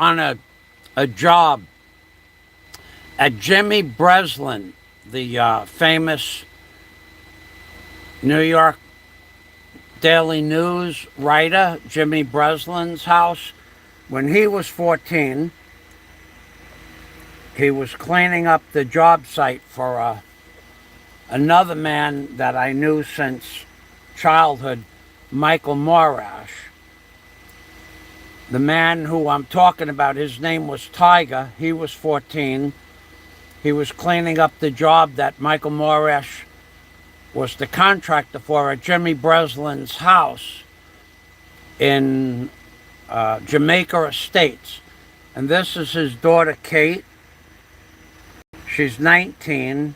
on a job at Jimmy Breslin, the famous New York Daily News writer, Jimmy Breslin's house. When he was 14, he was cleaning up the job site for another man that I knew since childhood, Michael Morash. The man who I'm talking about, his name was Tiger. He was 14. He was cleaning up the job that Michael Morash was the contractor for at Jimmy Breslin's house in Jamaica Estates. And this is his daughter, Kate. She's 19,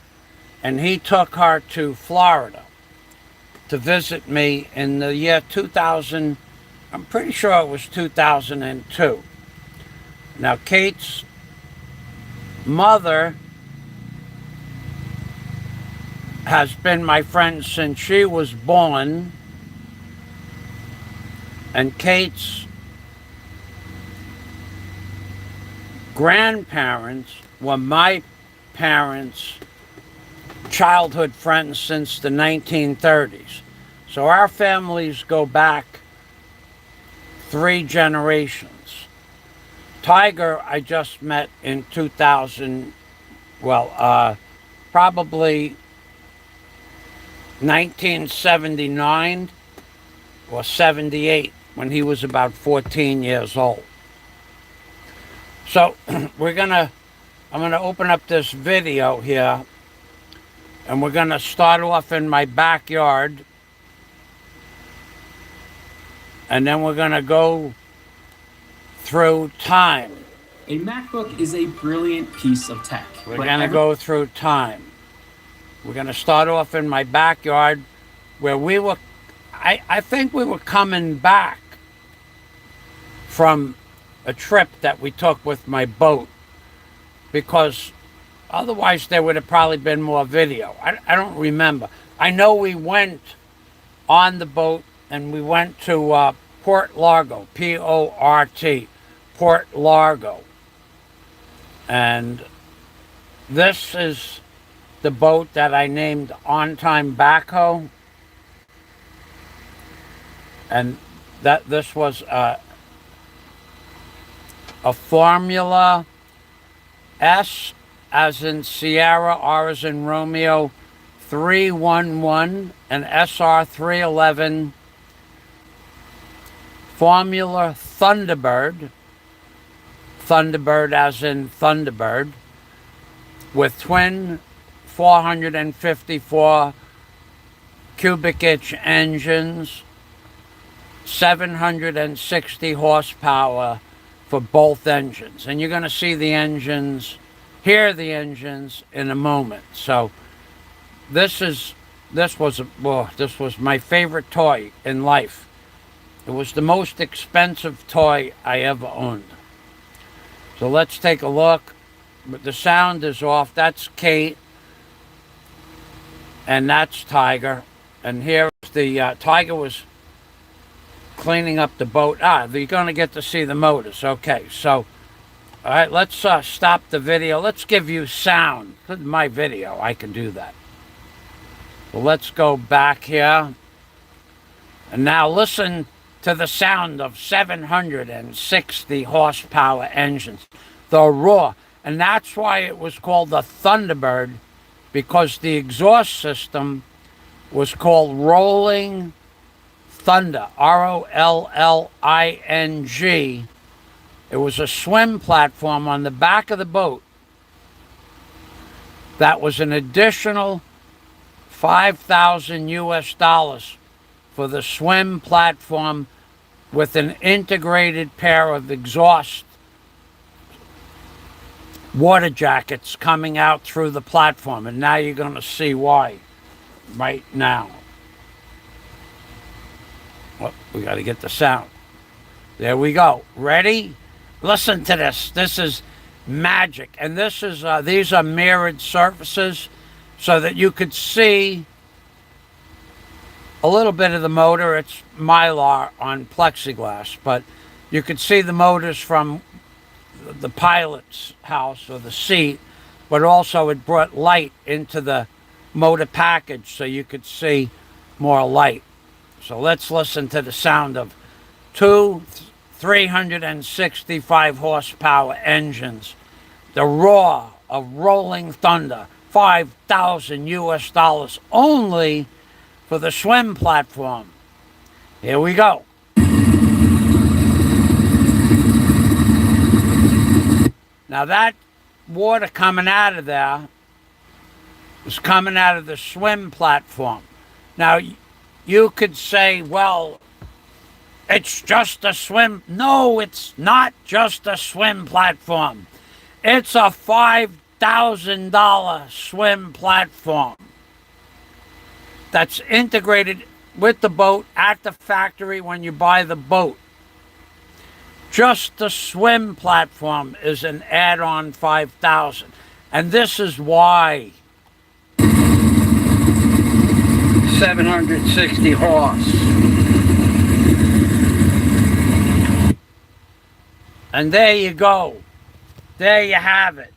and he took her to Florida to visit me in the year 2000. I'm pretty sure it was 2002. Now, Kate's mother has been my friend since she was born, and Kate's grandparents were my parents' childhood friends since the 1930s. So our families go back 3 generations. Tiger, I just met in 2000, probably 1979 or 78, when he was about 14 years old. So I'm gonna open up this video here, and we're gonna start off in my backyard, and then we're gonna go through time. A MacBook is a brilliant piece of tech. We're gonna go through time. We're gonna start off in my backyard, where we were, I think we were coming back from a trip that we took with my boat, because otherwise there would have probably been more video. I don't remember. I know we went on the boat and we went to Port Largo, P-O-R-T, Port Largo. And this is the boat that I named On Time Backhoe. And this was a Formula S as in Sierra, R as in Romeo, 311, and SR 311 Formula Thunderbird, Thunderbird as in Thunderbird, with twin 454 cubic inch engines, 760 horsepower for both engines. And you're going to see the engines, hear the engines in a moment. So this was my favorite toy in life. It was the most expensive toy I ever owned. So let's take a look. But the sound is off. That's Kate, and that's Tiger. And here's the Tiger was cleaning up the boat. You're going to get to see the motors. Okay, so all right, let's stop the video. Let's give you sound. This is my video. I can do that. So let's go back here. And now listen to the sound of 760 horsepower engines. The roar. And that's why it was called the Thunderbird, because the exhaust system was called Rolling Thunder, R-O-L-L-I-N-G. It was a swim platform on the back of the boat that was an additional $5,000 US for the swim platform, with an integrated pair of exhaust water jackets coming out through the platform. And now you're going to see why right now. Oh, we got to get the sound. There we go. Ready? Listen to this. This is magic. And this is these are mirrored surfaces so that you could see a little bit of the motor. It's Mylar on plexiglass, but you could see the motors from the pilot's house or the seat, but also it brought light into the motor package so you could see more light. So let's listen to the sound of two 365 horsepower engines, the roar of rolling thunder, 5,000 US dollars only for the swim platform. Here we go. Now that water coming out of there is coming out of the swim platform. Now you could say, well, it's just a swim. No, it's not just a swim platform. It's a $5,000 swim platform that's integrated with the boat at the factory when you buy the boat. Just the swim platform is an add-on $5,000. And this is why 760 horse. And there you go. There you have it.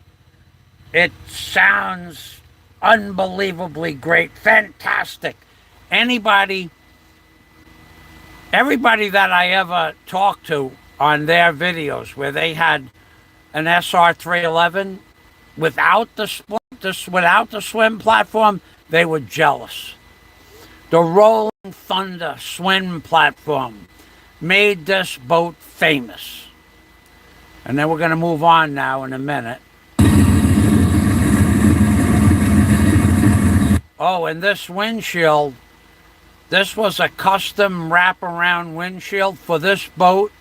It sounds unbelievably great. Fantastic. Everybody that I ever talked to on their videos where they had an SR311 without the swim platform, they were jealous. The Rolling Thunder swim platform made this boat famous. And then we're going to move on now in a minute. Oh, and this windshield, this was a custom wraparound windshield for this boat.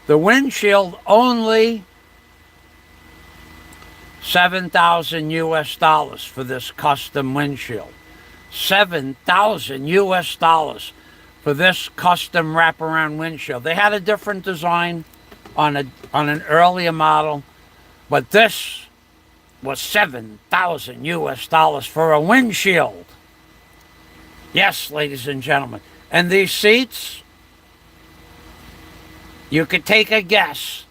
The windshield only 7,000 US dollars for this custom windshield. 7,000 US dollars for this custom wraparound windshield. They had a different design on an earlier model, but this was 7,000 US dollars for a windshield. Yes, ladies and gentlemen. And these seats, you could take a guess,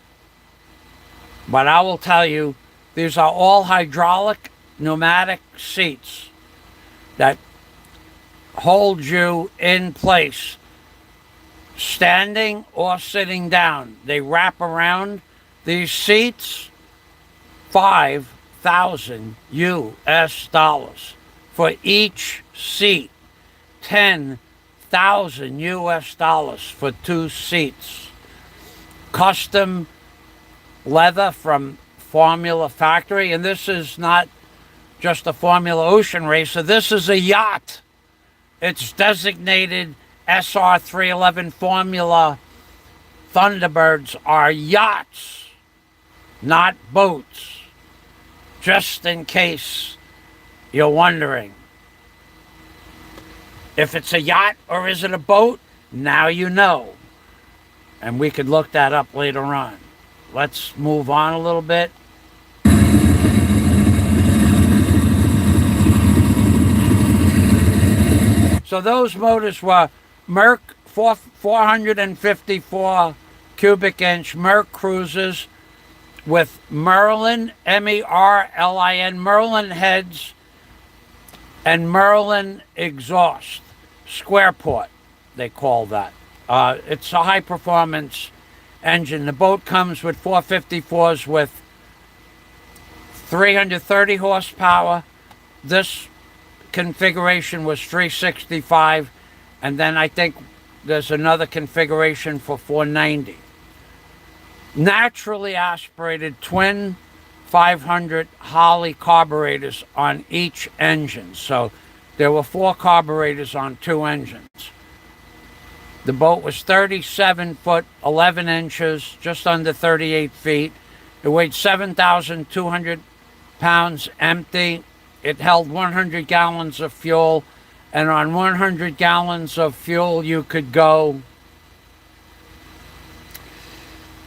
but I will tell you, these are all hydraulic pneumatic seats that hold you in place, standing or sitting down. They wrap around. These seats, 5,000 US dollars for each seat. 10,000 US dollars for 2 seats. Custom leather from Formula Factory, and this is not just a Formula Ocean Racer, this is a yacht. It's designated SR311 Formula Thunderbirds are yachts, not boats. Just in case you're wondering. If it's a yacht or is it a boat, now you know. And we could look that up later on. Let's move on a little bit. So those motors were Merc 454 cubic inch Merc cruisers with Merlin, M-E-R-L-I-N, Merlin heads and Merlin exhaust. Square port, they call that. It's a high performance engine. The boat comes with 454s with 330 horsepower. This configuration was 365, and then I think there's another configuration for 490. Naturally aspirated twin 500 Holley carburetors on each engine. So there were 4 carburetors on 2 engines. The boat was 37 foot 11 inches, just under 38 feet. It weighed 7,200 pounds empty. It held 100 gallons of fuel, and on 100 gallons of fuel you could go,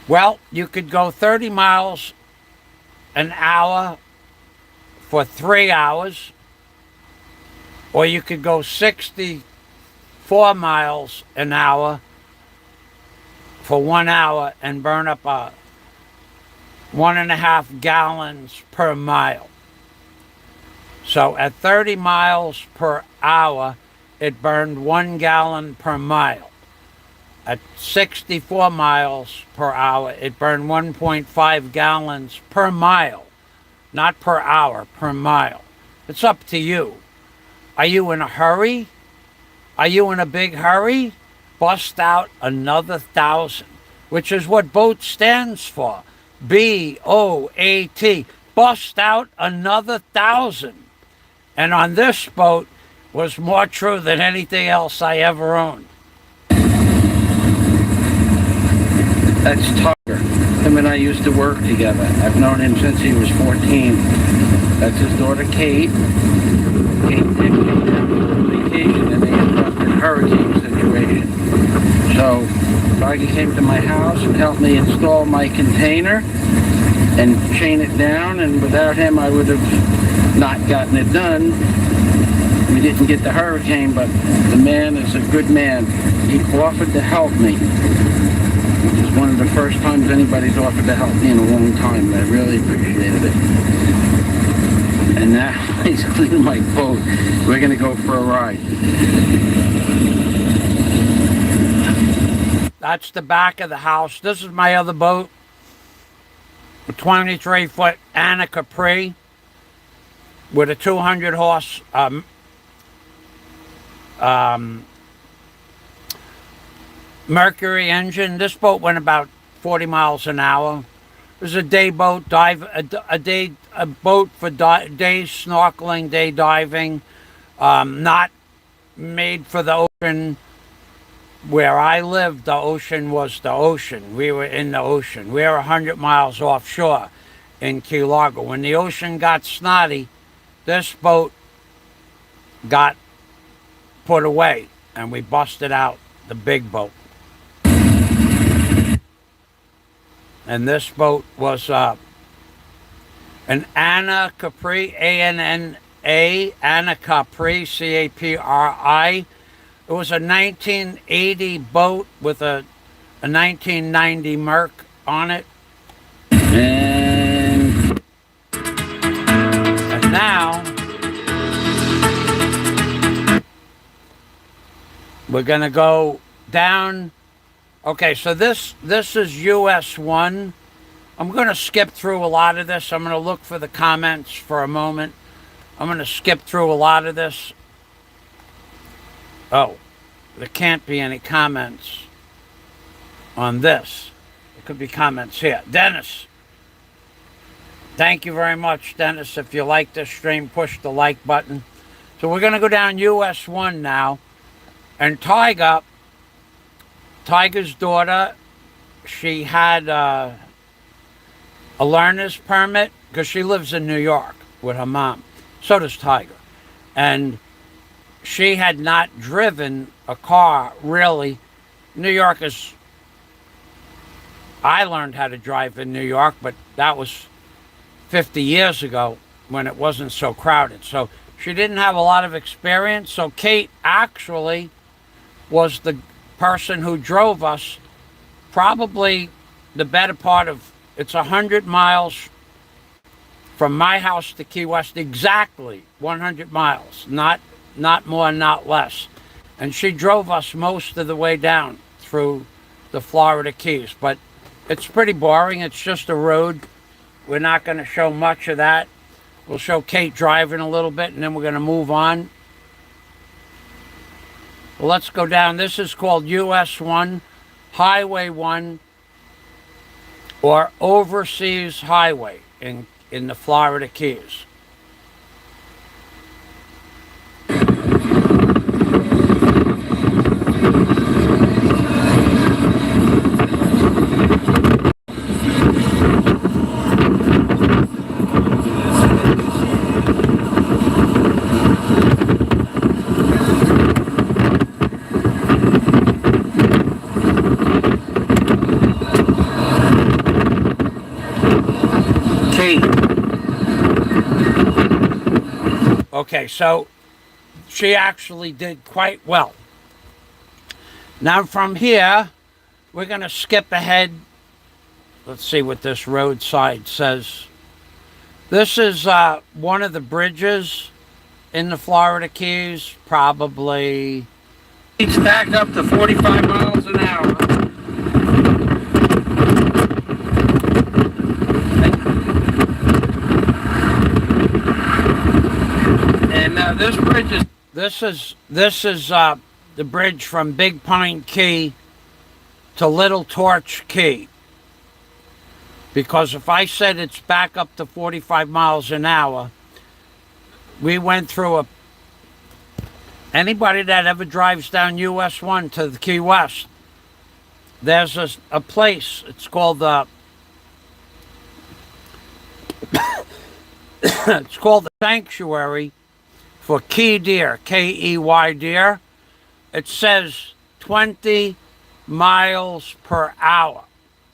well, you could go 30 miles an hour for 3 hours, or you could go 64 miles an hour for 1 hour and burn up 1.5 gallons per mile. So at 30 miles per hour, it burned 1 gallon per mile. At 64 miles per hour, it burned 1.5 gallons per mile. Not per hour, per mile. It's up to you. Are you in a hurry? Are you in a big hurry? Bust out another 1,000, which is what BOAT stands for. BOAT. Bust out another 1,000. And on this boat was more true than anything else I ever owned. That's Tucker. Him and I used to work together. I've known him since he was 14. That's his daughter, Kate. Kate and him came down on vacation and they ended up in a hurricane situation. So, Tiger came to my house and helped me install my container and chain it down, and without him I would have not gotten it done. We didn't get the hurricane, but the man is a good man. He offered to help me, which is one of the first times anybody's offered to help me in a long time. I really appreciated it. And now he's cleaning my boat. We're going to go for a ride. That's the back of the house. This is my other boat. A 23-foot Anna Capri with a 200 horse Mercury engine. This boat went about 40 miles an hour. It was a day boat, a boat for day snorkeling, day diving, not made for the ocean. Where I lived, the ocean was the ocean. We were in the ocean. We were 100 miles offshore in Key Largo. When the ocean got snotty, this boat got put away, and we busted out the big boat. And this boat was an Anna Capri, A-N-N-A, Anna Capri, C-A-P-R-I. It was a 1980 boat with a 1990 Merc on it. And now we're going to go down. Okay, so this is US1. I'm going to skip through a lot of this. I'm going to look for the comments for a moment. I'm going to skip through a lot of this. Oh, there can't be any comments on this. There could be comments here. Dennis. Thank you very much, Dennis. If you like this stream, push the like button. So we're going to go down US1 now. And Tiger's daughter, she had a learner's permit because she lives in New York with her mom. So does Tiger. And she had not driven a car, really. New York is... I learned how to drive in New York, but that was 50 years ago when it wasn't so crowded. So she didn't have a lot of experience. So Kate actually was the person who drove us probably the better part of... It's 100 miles from my house to Key West. Exactly 100 miles. Not more, not less. And she drove us most of the way down through the Florida Keys. But it's pretty boring. It's just a road. We're not going to show much of that. We'll show Kate driving a little bit, and then we're going to move on. Well, let's go down. This is called US1, Highway 1, or Overseas Highway in the Florida Keys. Okay, so she actually did quite well. Now from here, we're going to skip ahead let's see what this roadside says. This is one of the bridges in the Florida Keys, probably. It's back up to 45 miles an hour. And this bridge is. This is the bridge from Big Pine Key to Little Torch Key. Because if I said it's back up to 45 miles an hour, we went through anybody that ever drives down US1 to the Key West, there's a place, it's called it's called the Sanctuary for Key Deer, Key deer. It says 20 miles per hour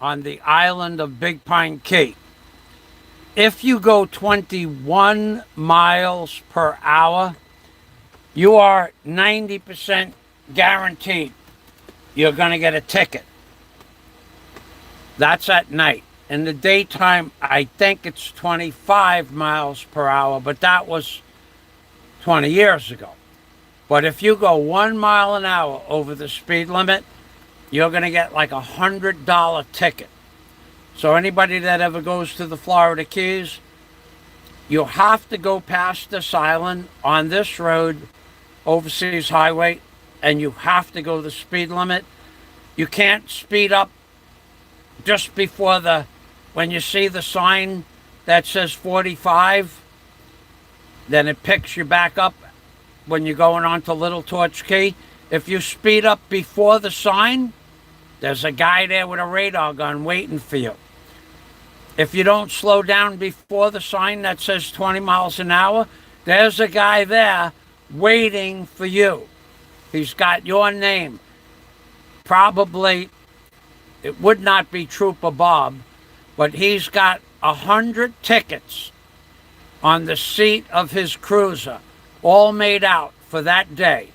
on the island of Big Pine Key. If you go 21 miles per hour, you are 90% guaranteed you're going to get a ticket. That's at night. In the daytime, I think it's 25 miles per hour, but that was 20 years ago. But if you go 1 mile an hour over the speed limit, you're going to get like $100 ticket. So anybody that ever goes to the Florida Keys, you have to go past this island on this road, Overseas Highway, and you have to go the speed limit. You can't speed up just before when you see the sign that says 45, then it picks you back up when you're going on to Little Torch Key. If you speed up before the sign, there's a guy there with a radar gun waiting for you. If you don't slow down before the sign that says 20 miles an hour, there's a guy there waiting for you. He's got your name. Probably, it would not be Trooper Bob, but he's got 100 tickets on the seat of his cruiser, all made out for that day,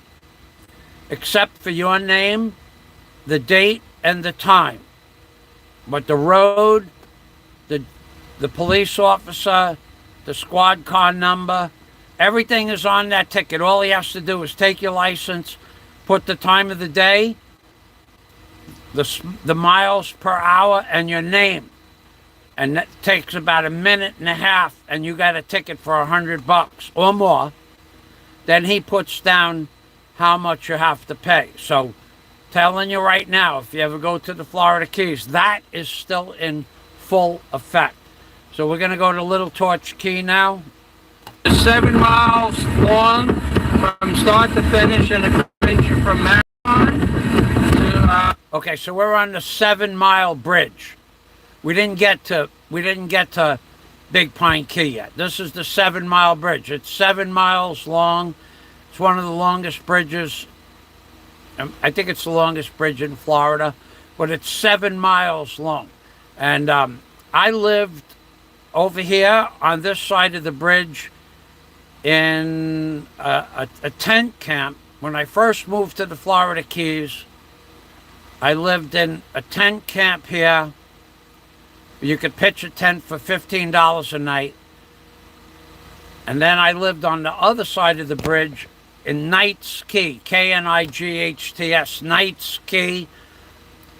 except for your name, the date, and the time. But the road, the police officer, the squad car number, everything is on that ticket. All he has to do is take your license, put the time of the day, the miles per hour, and your name. And that takes about 1.5 minutes, and you got a ticket for $100 or more. Then he puts down how much you have to pay. So, telling you right now, if you ever go to the Florida Keys, that is still in full effect. So we're going to go to Little Torch Key now. It's 7 miles long from start to finish, and a bridge from Marathon to. Okay, so we're on the 7-mile bridge. We didn't get to Big Pine Key yet. This is the 7-mile bridge. It's 7 miles long. It's one of the longest bridges. I think it's the longest bridge in Florida, but it's 7 miles long. And I lived over here on this side of the bridge in a tent camp. When I first moved to the Florida Keys, I lived in a tent camp here. You could pitch a tent for $15 a night. And then I lived on the other side of the bridge in Knights Key, Knights, Knights Key.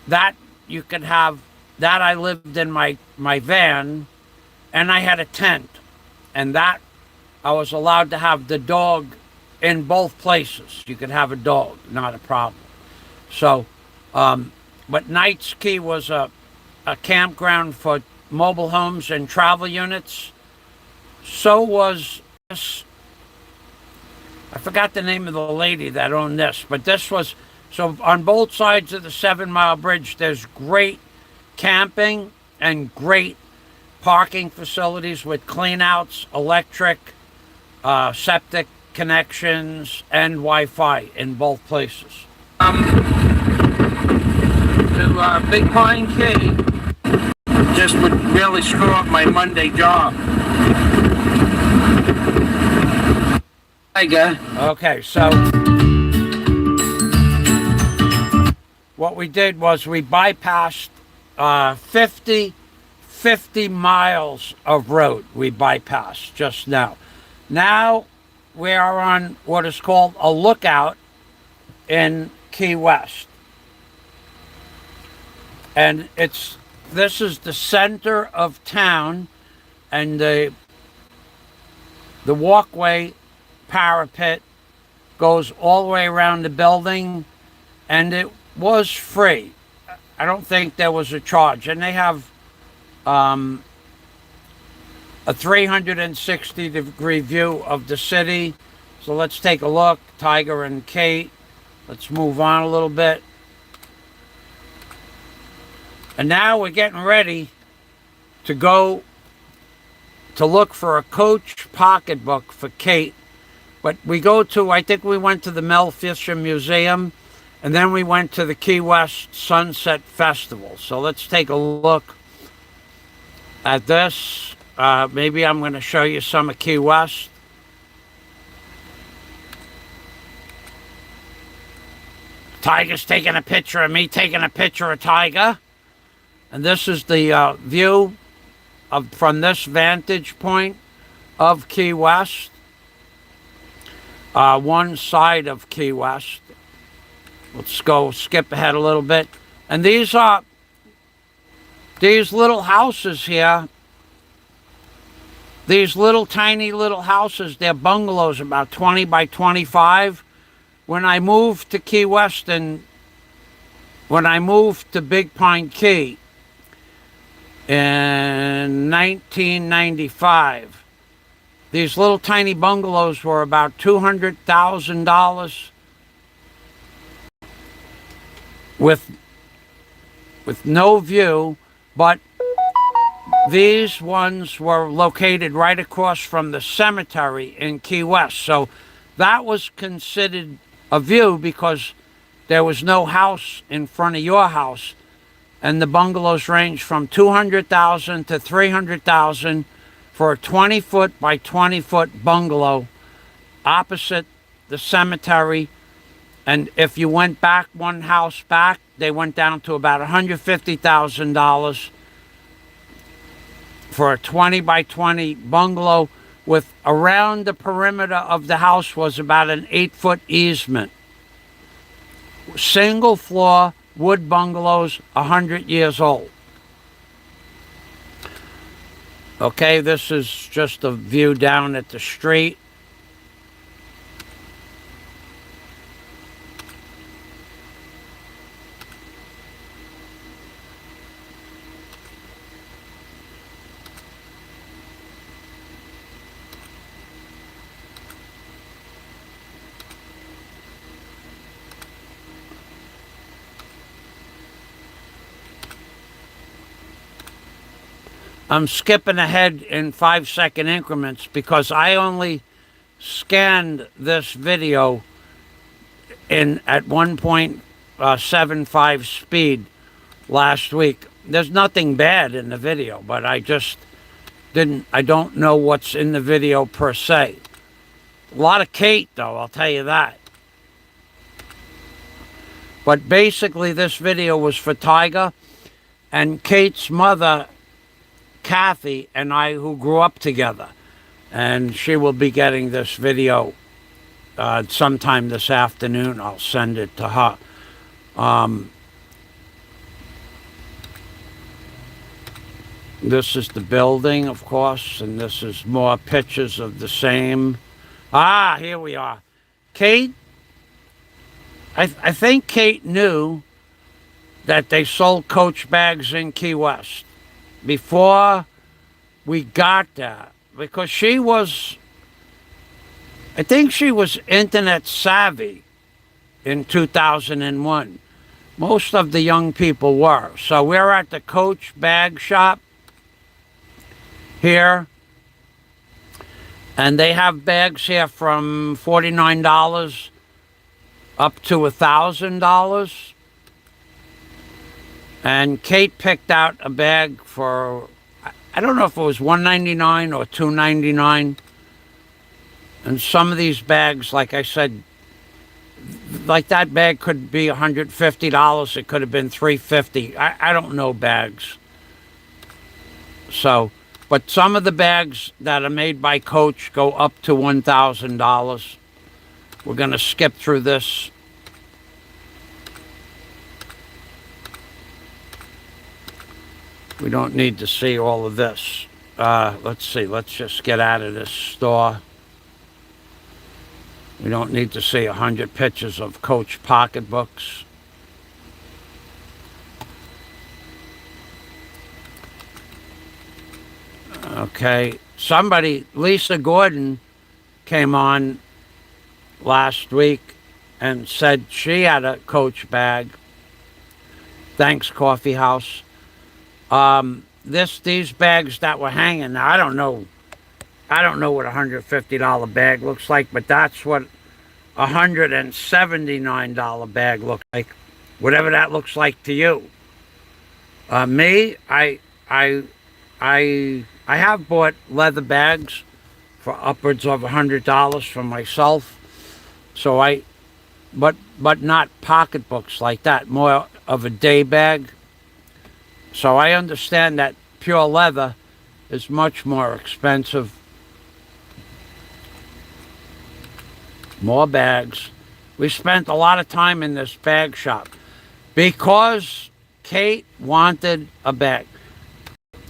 That you could have, that I lived in my van, and I had a tent. And that I was allowed to have the dog in both places. You could have a dog, not a problem. So, but Knights Key was a campground for mobile homes and travel units. So was this, I forgot the name of the lady that owned this, but this was, so on both sides of the 7-mile bridge, there's great camping and great parking facilities with cleanouts, electric, septic connections, and Wi-Fi in both places. To Big Pine Key just would really screw up my Monday job. Okay, so what we did was we bypassed 50 50 miles of road we bypassed just now. Now we are on what is called a lookout in Key West. And this is the center of town, and the walkway parapet goes all the way around the building, and it was free. I don't think there was a charge. And they have a 360-degree view of the city. So let's take a look. Tiger and Kate. Let's move on a little bit. And now we're getting ready to go to look for a Coach pocketbook for Kate. But I think we went to the Mel Fisher Museum, and then we went to the Key West Sunset Festival. So let's take a look at this. Maybe I'm going to show you some of Key West. Tiger's taking a picture of me taking a picture of Tiger. And this is the view from this vantage point of Key West. One side of Key West. Let's skip ahead a little bit. And these little houses here, these tiny little houses, they're bungalows about 20 by 25. When I moved to Key West and when I moved to Big Pine Key in 1995, these little tiny bungalows were about $200,000 with no view, but these ones were located right across from the cemetery in Key West. So that was considered a view because there was no house in front of your house. And the bungalows range from $200,000 to $300,000 for a 20-foot by 20-foot bungalow opposite the cemetery. And if you went back one house back, they went down to about $150,000 for a 20 by 20 bungalow with around the perimeter of the house was about an 8-foot easement. Single floor wood bungalows, 100 years old. Okay, this is just a view down at the street. I'm skipping ahead in 5-second increments because I only scanned this video at 1.75 speed last week. There's nothing bad in the video, but I don't know what's in the video per se. A lot of Kate, though, I'll tell you that. But basically, this video was for Tiger and Kate's mother, Kathy, and I, who grew up together. And she will be getting this video sometime this afternoon. I'll send it to her. This is the building, of course, and this is more pictures of the same. Ah, here we are. Kate, I think Kate knew that they sold Coach bags in Key West before we got there, because I think she was internet savvy in 2001. Most of the young people were. So we're at the Coach bag shop here, and they have bags here from $49 up to $1,000. And Kate picked out a bag for, I don't know if it was $199 or $299. And some of these bags, like I said, like that bag could be $150. It could have been $350. I don't know bags. So, but some of the bags that are made by Coach go up to $1,000. We're going to skip through this. We don't need to see all of this. Let's see. Let's just get out of this store. We don't need to see 100 pictures of Coach pocketbooks. Okay. Somebody, Lisa Gordon, came on last week and said she had a Coach bag. Thanks, Coffee House. These bags that were hanging. Now, I don't know what a $150 bag looks like, but that's what a $179 bag looks like. Whatever that looks like to you. Me, I have bought leather bags for upwards of $100 for myself. So but not pocketbooks like that. More of a day bag. So I understand that pure leather is much more expensive. More bags. We spent a lot of time in this bag shop because Kate wanted a bag.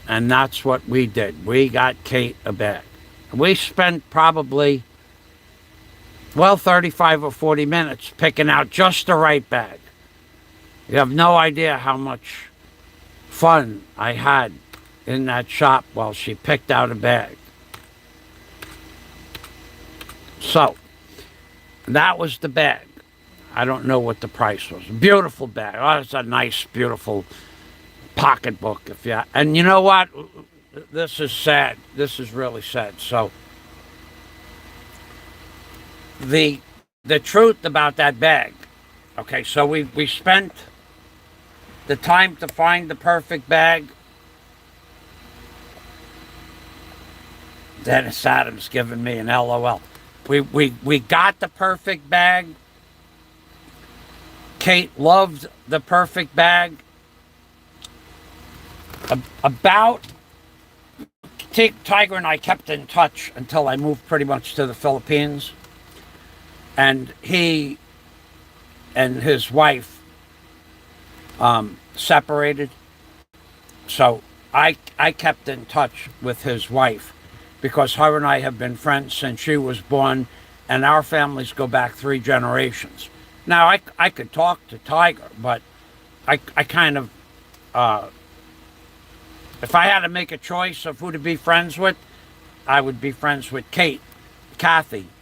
And that's what we did. We got Kate a bag. We spent probably, 35 or 40 minutes picking out just the right bag. You have no idea how much fun I had in that shop while she picked out a bag. So, that was the bag. I don't know what the price was. Beautiful bag. Oh, it's a nice, beautiful pocketbook. And you know what? This is sad. This is really sad. So, the truth about that bag. Okay, so we spent the time to find the perfect bag. Dennis Adams giving me an LOL. We got the perfect bag. Kate loved the perfect bag. Tiger and I kept in touch until I moved pretty much to the Philippines. And he and his wife separated. So I kept in touch with his wife because her and I have been friends since she was born, and our families go back 3 generations. Now, I could talk to Tiger, but I kind of, if I had to make a choice of who to be friends with, I would be friends with Kathy,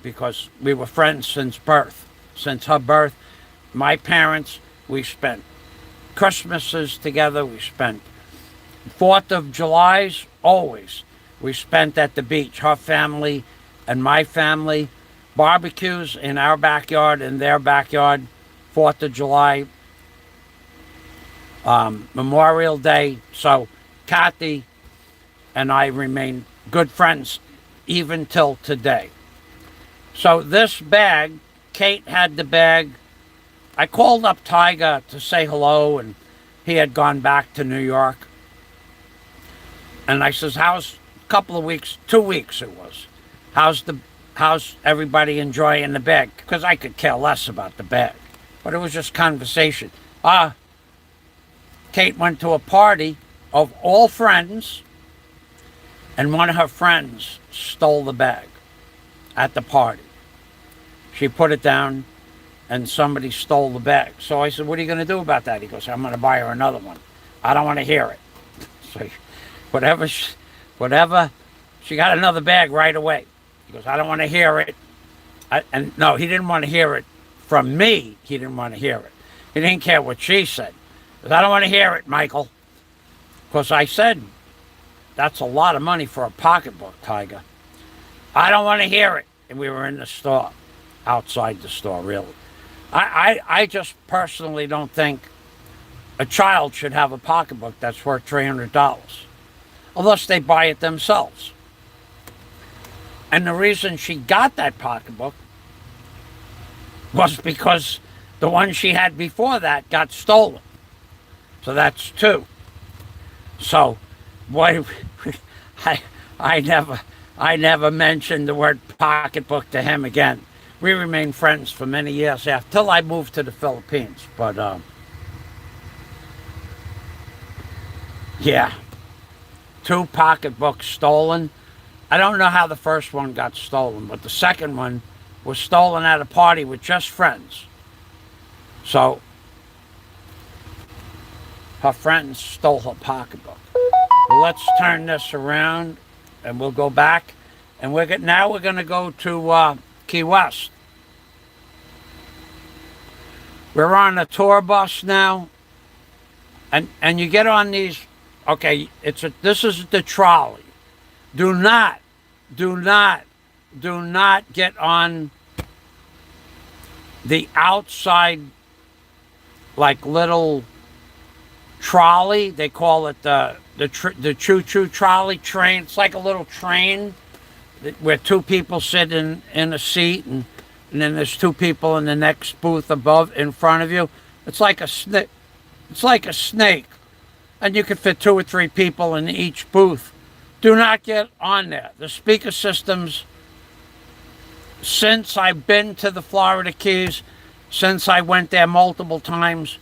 because we were friends since birth. Since her birth, my parents, we spent Christmases together, we spent 4th of July's, always. We spent at the beach, her family and my family, barbecues in our backyard, in their backyard, 4th of July, Memorial Day. So Kathy and I remain good friends even till today. So this bag, Kate had the bag. I called up Tiger to say hello, and he had gone back to New York. And I says, how's a couple of weeks, 2 weeks it was. How's everybody enjoying the bag? Because I could care less about the bag. But it was just conversation. Kate went to a party of all friends, and one of her friends stole the bag at the party. She put it down, and somebody stole the bag. So I said, what are you going to do about that? He goes, I'm going to buy her another one. I don't want to hear it. So whatever, she got another bag right away. He goes, I don't want to hear it. And no, he didn't want to hear it from me. He didn't want to hear it. He didn't care what she said. He goes, I don't want to hear it, Michael. Because I said, that's a lot of money for a pocketbook, Tiger. I don't want to hear it. And we were in the store, outside the store, really. I just personally don't think a child should have a pocketbook that's worth $300, unless they buy it themselves. And the reason she got that pocketbook was because the one she had before that got stolen. So that's 2. So boy, I, I never mentioned the word pocketbook to him again. We remained friends for many years after, till I moved to the Philippines. But yeah, 2 pocketbooks stolen. I don't know how the first one got stolen, but the second one was stolen at a party with just friends. So her friends stole her pocketbook. Well, let's turn this around, and we'll go back, and now we're going to go to Key West. We're on a tour bus now, and you get on these. Okay, this is the trolley. Do not get on the outside, like, little trolley. They call it the choo-choo trolley train. It's like a little train where 2 people sit in a seat, and then there's 2 people in the next booth above, in front of you. It's like a snake. It's like a snake, and you can fit 2 or 3 people in each booth. Do not get on there. The speaker systems, since I've been to the Florida Keys, since I went there multiple times,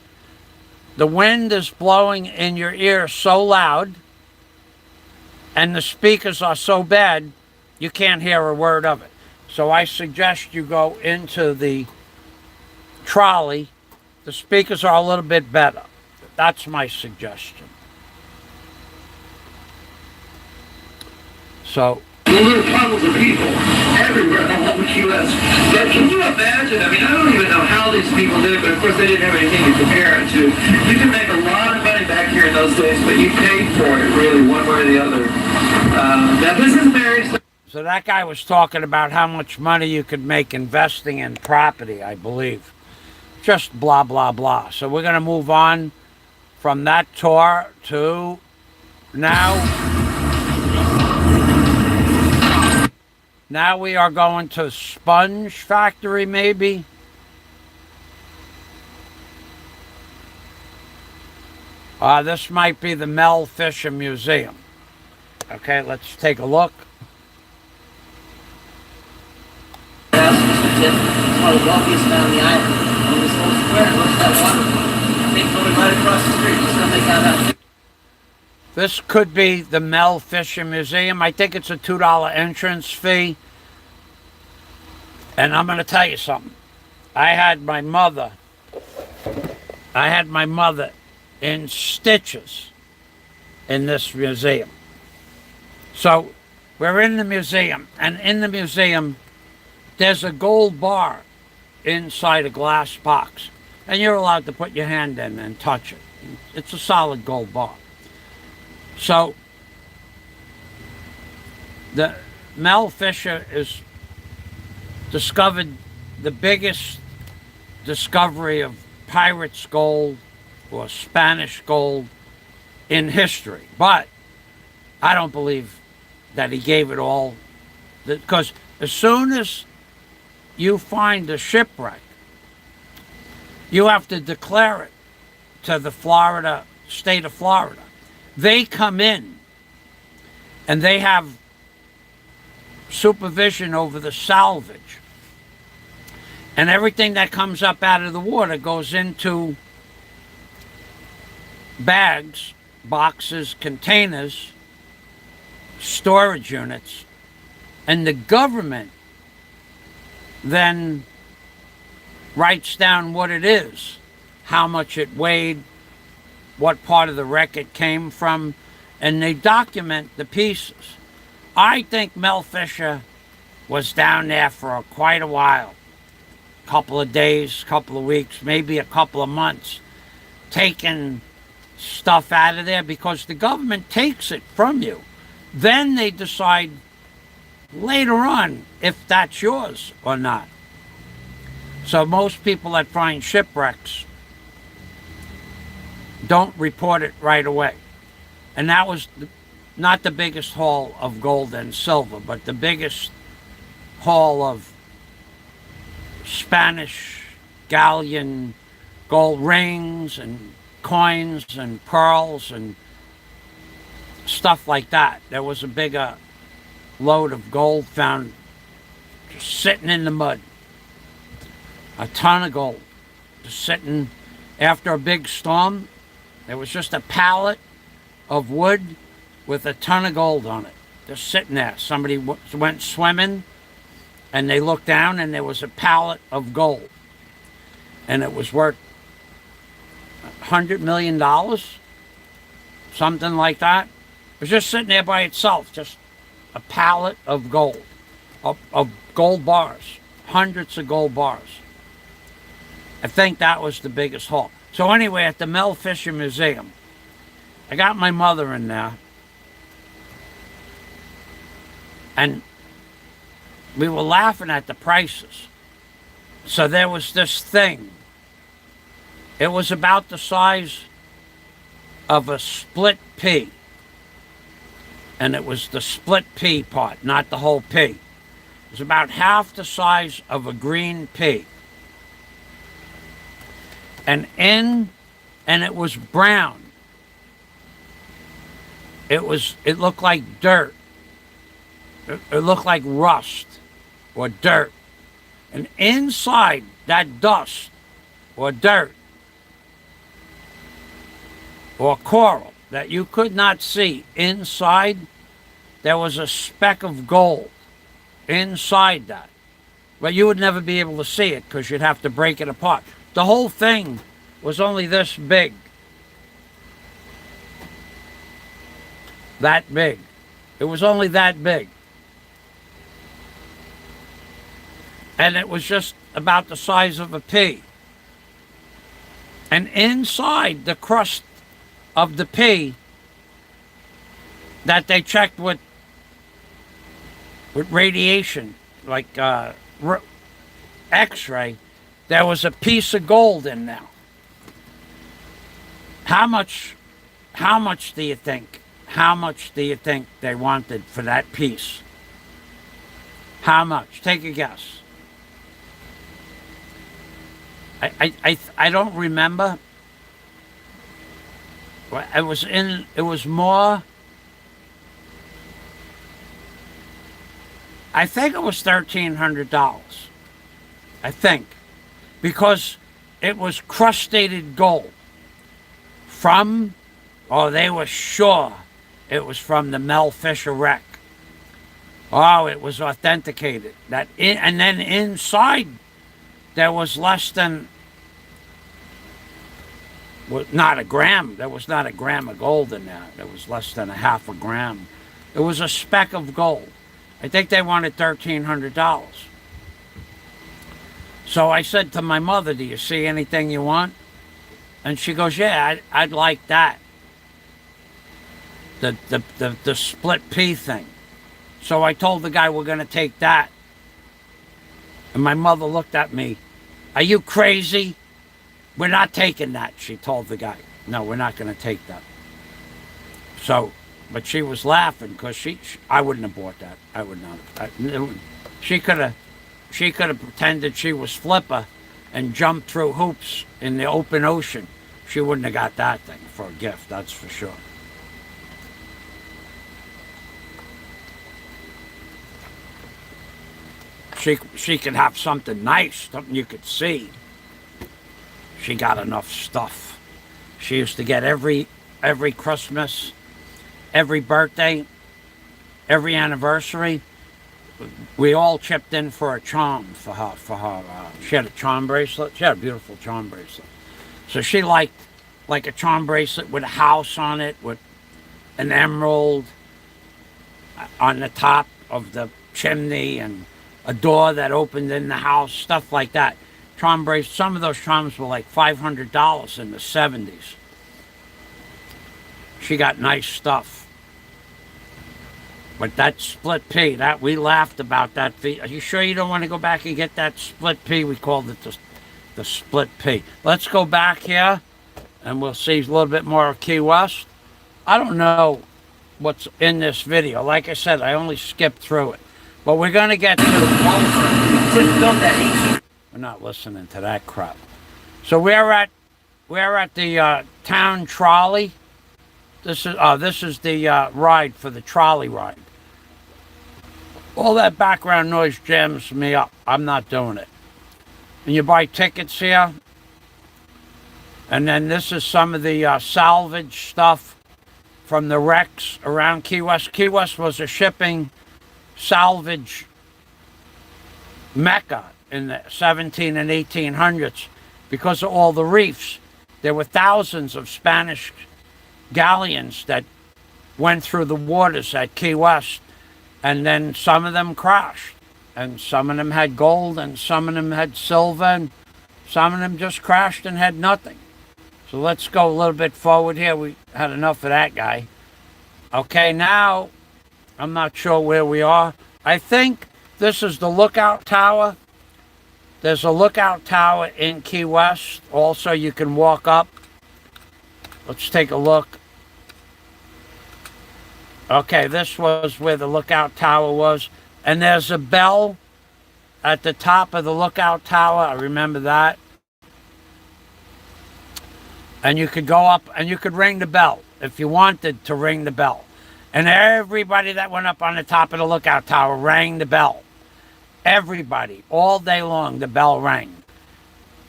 the wind is blowing in your ear so loud, and the speakers are so bad, you can't hear a word of it. So I suggest you go into the trolley. The speakers are a little bit better. That's my suggestion. So little puddles of people everywhere in the whole US. But can you imagine? I mean, I don't even know how these people did it, but of course they didn't have anything to compare it to. You can make a lot of money back here in those days, but you paid for it really one way or the other. Now this is very... So that guy was talking about how much money you could make investing in property, I believe. Just blah, blah, blah. So we're going to move on from that tour to now. Now we are going to Sponge Factory, maybe. This might be the Mel Fisher Museum. Okay, let's take a look. It's one of the wealthiest down the island. On this whole square, look at that waterfall. Big building right across the street. Just gonna make that up. This could be the Mel Fisher Museum. I think it's a $2 entrance fee. And I'm going to tell you something. I had my mother in stitches in this museum. So we're in the museum, and in the museum, there's a gold bar inside a glass box. And you're allowed to put your hand in and touch it. It's a solid gold bar. So the Mel Fisher is discovered the biggest discovery of pirates' gold or Spanish gold in history. But I don't believe that he gave it all, because as soon as you find a shipwreck, you have to declare it to the state of Florida. They come in and they have supervision over the salvage. And everything that comes up out of the water goes into bags, boxes, containers, storage units, and the government then writes down what it is, how much it weighed, what part of the wreck it came from, and they document the pieces. I think Mel Fisher was down there for quite a while, a couple of days, couple of weeks, maybe a couple of months, taking stuff out of there, because the government takes it from you. Then they decide later on if that's yours or not. So most people that find shipwrecks don't report it right away. And that was not the biggest haul of gold and silver, but the biggest haul of Spanish galleon gold rings and coins and pearls and stuff like that. There was a bigger load of gold found just sitting in the mud. A ton of gold just sitting after a big storm. There was just a pallet of wood with a ton of gold on it, just sitting there. Somebody went swimming and they looked down and there was a pallet of gold, and it was worth $100 million, something like that. It was just sitting there by itself, just a pallet of gold, of gold bars, hundreds of gold bars. I think that was the biggest haul. So anyway, at the Mel Fisher Museum, I got my mother in there, and we were laughing at the prices. So there was this thing. It was about the size of a split pea. And it was the split pea part, not the whole pea. It was about half the size of a green pea. And it was brown. It looked like dirt. It looked like rust or dirt. And inside that dust or dirt or coral that you could not see, inside there was a speck of gold inside that. But you would never be able to see it because you'd have to break it apart. The whole thing was only this big. That big. It was only that big. And it was just about the size of a pea. And inside the crust of the pea that they checked with radiation, like X-ray, there was a piece of gold in there. How much do you think? How much do you think they wanted for that piece? How much? Take a guess. I don't remember. It was more. I think it was $1,300. I think. Because it was crustated gold from, they were sure it was from the Mel Fisher wreck. Oh, it was authenticated. And then inside there was less than, not a gram. There was not a gram of gold in there. There was less than a half a gram. It was a speck of gold. I think they wanted $1,300. So I said to my mother, do you see anything you want? And she goes, yeah, I'd like that. The split pea thing. So I told the guy we're going to take that. And my mother looked at me. Are you crazy? We're not taking that, she told the guy. No, we're not going to take that. So, but she was laughing because I wouldn't have bought that. I would not have. She could have pretended she was Flipper and jumped through hoops in the open ocean. She wouldn't have got that thing for a gift, that's for sure. She could have something nice, something you could see. She got enough stuff. She used to get every Christmas, every birthday, every anniversary. We all chipped in for a charm for her. She had a charm bracelet. She had a beautiful charm bracelet. So she liked like a charm bracelet with a house on it, with an emerald on the top of the chimney, and a door that opened in the house, stuff like that. Charm bracelet. Some of those charms were like $500 in the 70s. She got nice stuff. But that split pea, that we laughed about that. Are you sure you don't want to go back and get that split pea? We called it the split pea. Let's go back here and we'll see a little bit more of Key West. I don't know what's in this video. Like I said, I only skipped through it. But we're going to get to we're not listening to that crap. So we're at the town trolley. This is the ride for the trolley ride. All that background noise jams me up. I'm not doing it. And you buy tickets here. And then this is some of the salvage stuff from the wrecks around Key West. Key West was a shipping salvage mecca in the 17 and 1800s because of all the reefs. There were thousands of Spanish galleons that went through the waters at Key West, and then some of them crashed, and some of them had gold, and some of them had silver, and some of them just crashed and had nothing. So let's go a little bit forward here. We had enough of that guy. Okay, now I'm not sure where we are. I think this is the lookout tower. There's a lookout tower in Key West. Also, you can walk up. Let's take a look. Okay, this was where the lookout tower was. And there's a bell at the top of the lookout tower. I remember that. And you could go up and you could ring the bell if you wanted to ring the bell. And everybody that went up on the top of the lookout tower rang the bell. Everybody, all day long, the bell rang.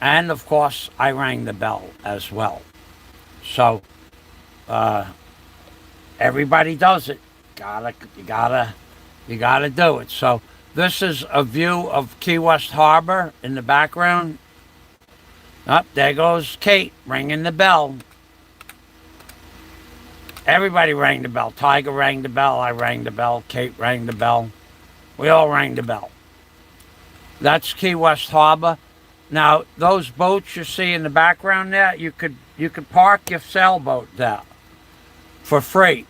And of course, I rang the bell as well. So, everybody does it. You gotta do it. So, this is a view of Key West Harbor in the background. Up there goes Kate ringing the bell. Everybody rang the bell. Tiger rang the bell. I rang the bell. Kate rang the bell. We all rang the bell. That's Key West Harbor. Now, those boats you see in the background there, you could park your sailboat there for free.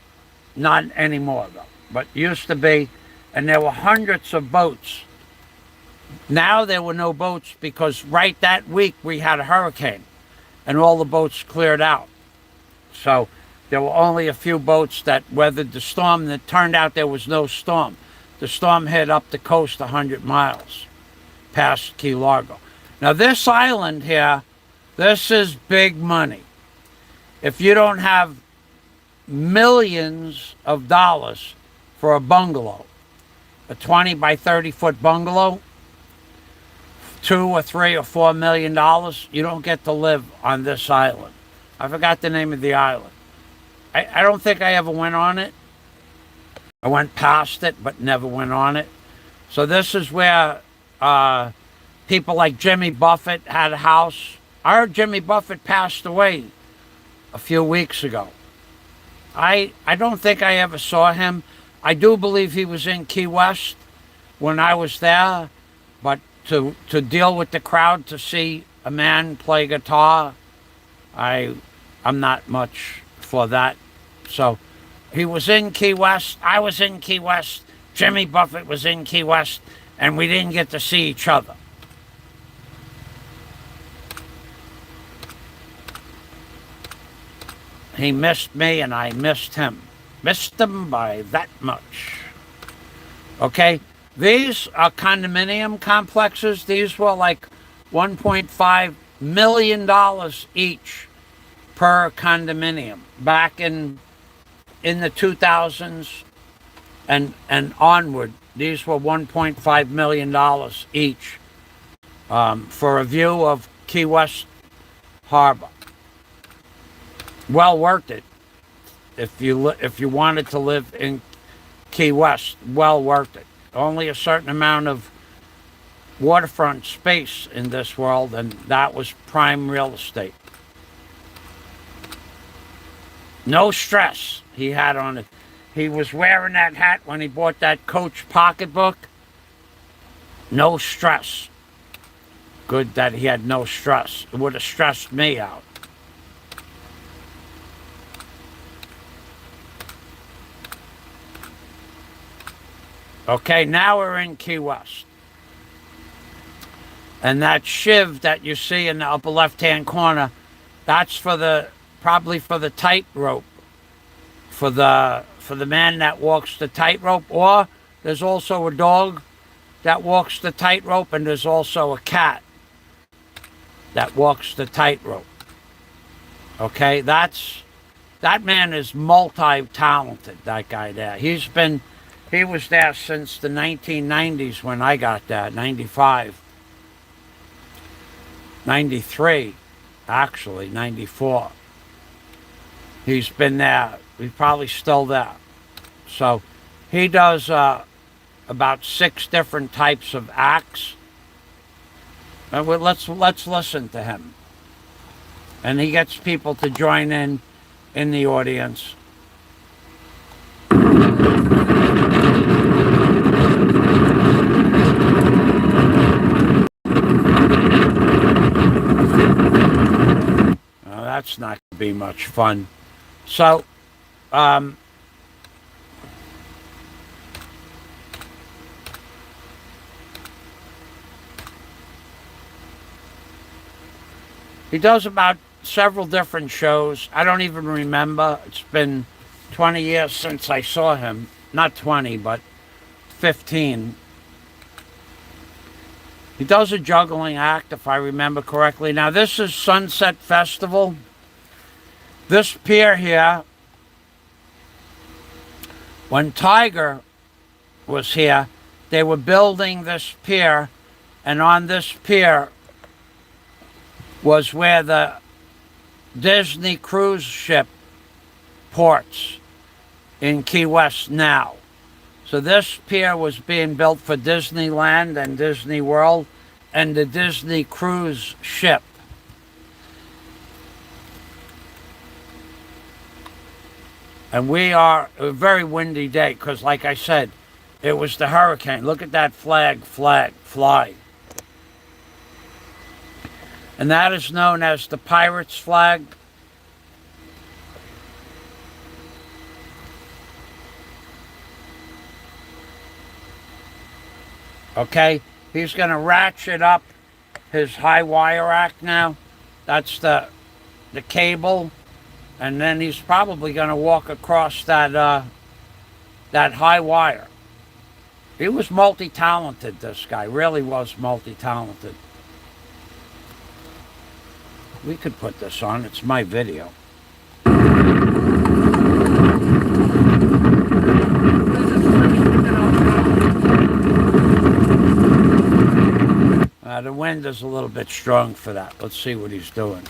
Not anymore, though. But used to be. And there were hundreds of boats. Now there were no boats because right that week we had a hurricane. And all the boats cleared out. So there were only a few boats that weathered the storm. And it turned out there was no storm. The storm hit up the coast 100 miles past Key Largo. Now this island here, this is big money. If you don't have millions of dollars for a bungalow, a 20 by 30 foot bungalow, $2 or $3 or $4 million, you don't get to live on this island. I forgot the name of the island. I don't think I ever went on it. I went past it, but never went on it. So this is where people like Jimmy Buffett had a house. I heard Jimmy Buffett passed away a few weeks ago. I don't think I ever saw him. I do believe he was in Key West when I was there, but to deal with the crowd, to see a man play guitar, I'm not much for that. So he was in Key West, I was in Key West, Jimmy Buffett was in Key West, and we didn't get to see each other. He missed me and I missed him. Missed him by that much. Okay, these are condominium complexes. These were like $1.5 million each per condominium back in the 2000s and onward. These were $1.5 million each for a view of Key West Harbor. Well worth it if you wanted to live in Key West. Well worth it. Only a certain amount of waterfront space in this world, and that was prime real estate. No stress he had on it. He was wearing that hat when he bought that Coach pocketbook. No stress. Good that he had no stress. It would have stressed me out. Okay, now we're in Key West. And that shiv that you see in the upper left-hand corner, that's probably for the tightrope. For the man that walks the tightrope. Or there's also a dog that walks the tightrope, and there's also a cat that walks the tightrope. Okay, that's That man is multi-talented, that guy there. He was there since the 1990s when I got there, 95, 93, actually, 94. He's been there. He's probably still there. So he does about 6 different types of acts. And let's listen to him. And he gets people to join in the audience. That's not going to be much fun. So, he does about several different shows. I don't even remember. It's been 20 years since I saw him. Not 20, but 15. He does a juggling act, if I remember correctly. Now, this is Sunset Festival. This pier here, when Tiger was here, they were building this pier, and on this pier was where the Disney cruise ship ports in Key West now. So this pier was being built for Disneyland and Disney World and the Disney cruise ship. And we are a very windy day because, like I said, it was the hurricane. Look at that flag fly. And that is known as the Pirates flag. Okay, he's going to ratchet up his high wire act now. That's the cable. And then he's probably going to walk across that high wire. He was multi-talented, this guy. Really was multi-talented. We could put this on. It's my video. The wind is a little bit strong for that. Let's see what he's doing.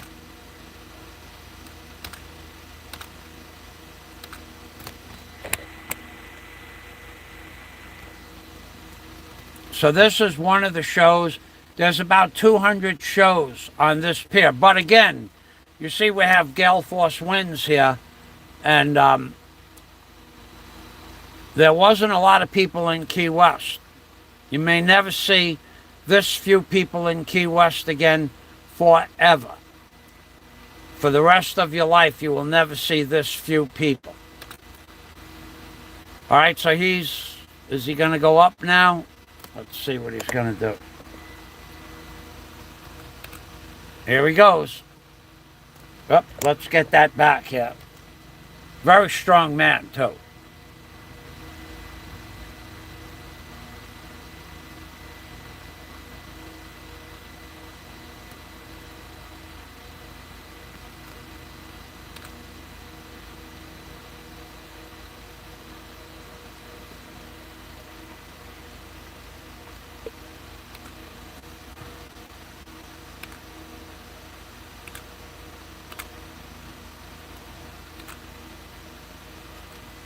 So this is one of the shows. There's about 200 shows on this pier. But again, you see we have gale force winds here. And there wasn't a lot of people in Key West. You may never see this few people in Key West again forever. For the rest of your life, you will never see this few people. All right, so is he going to go up now? Let's see what he's going to do. Here he goes. Oh, let's get that back here. Very strong man, too.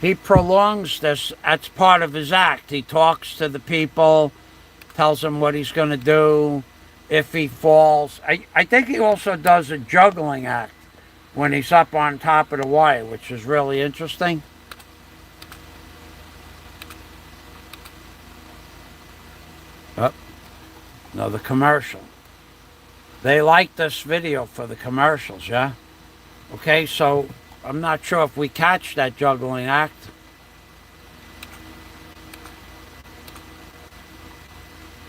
He prolongs this. That's part of his act. He talks to the people, tells them what he's going to do if he falls. I think he also does a juggling act when he's up on top of the wire, which is really interesting. Oh, another commercial. They like this video for the commercials, yeah? Okay, so I'm not sure if we catch that juggling act.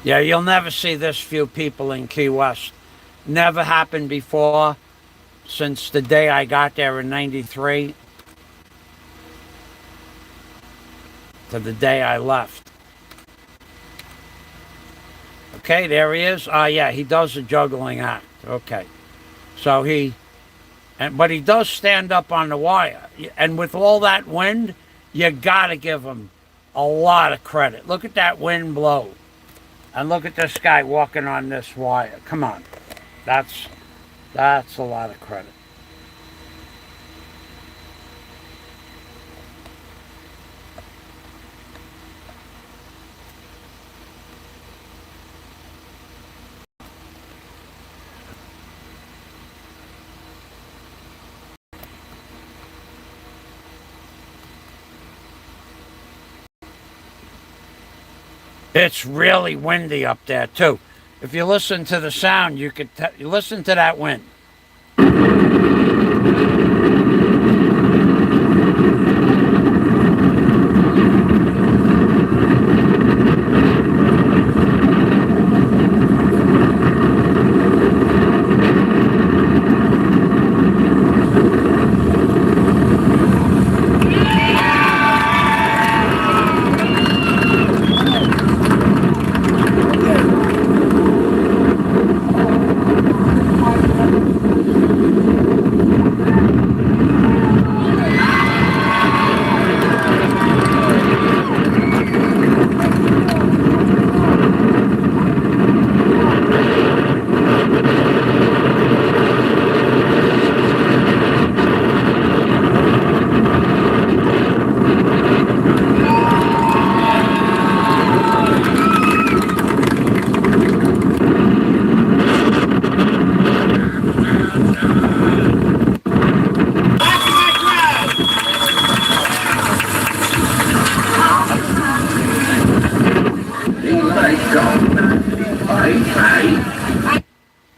Yeah, you'll never see this few people in Key West. Never happened before since the day I got there in '93 to the day I left. Okay, there he is. Yeah, he does a juggling act. Okay. So but he does stand up on the wire. And with all that wind, you got to give him a lot of credit. Look at that wind blow. And look at this guy walking on this wire. Come on. That's a lot of credit. It's really windy up there too. If you listen to the sound, you could listen to that wind.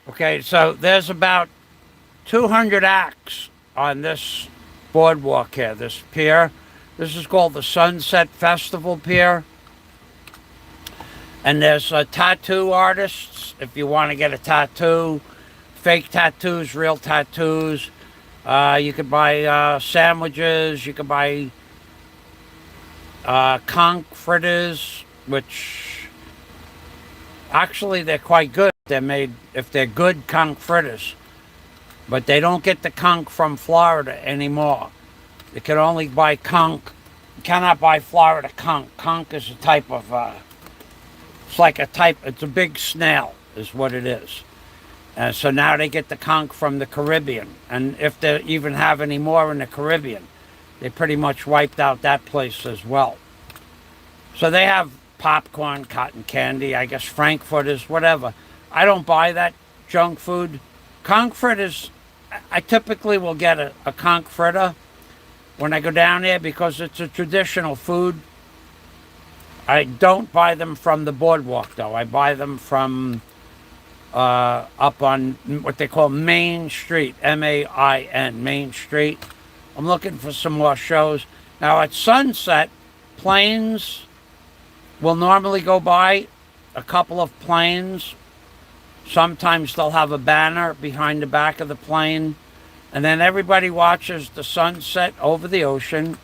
Okay, so there's about 200 acts on this boardwalk here, this pier. This is called the Sunset Festival Pier. And there's tattoo artists, if you want to get a tattoo, fake tattoos, real tattoos. You could buy sandwiches, you could buy conch fritters, which actually they're quite good. They're made, if they're good conch fritters, but they don't get the conch from Florida anymore. You can only buy conch. You cannot buy Florida conch. Conch is a type of, it's a big snail is what it is. And so now they get the conch from the Caribbean. And if they even have any more in the Caribbean, they pretty much wiped out that place as well. So they have popcorn, cotton candy, I guess frankfurters, whatever. I don't buy that junk food. Conch fritters, I typically will get a conch fritter when I go down there because it's a traditional food. I don't buy them from the boardwalk though. I buy them from up on what they call Main Street, M-A-I-N, Main Street. I'm looking for some more shows. Now at sunset, planes will normally go by, a couple of planes. Sometimes they'll have a banner behind the back of the plane. And then everybody watches the sunset over the ocean,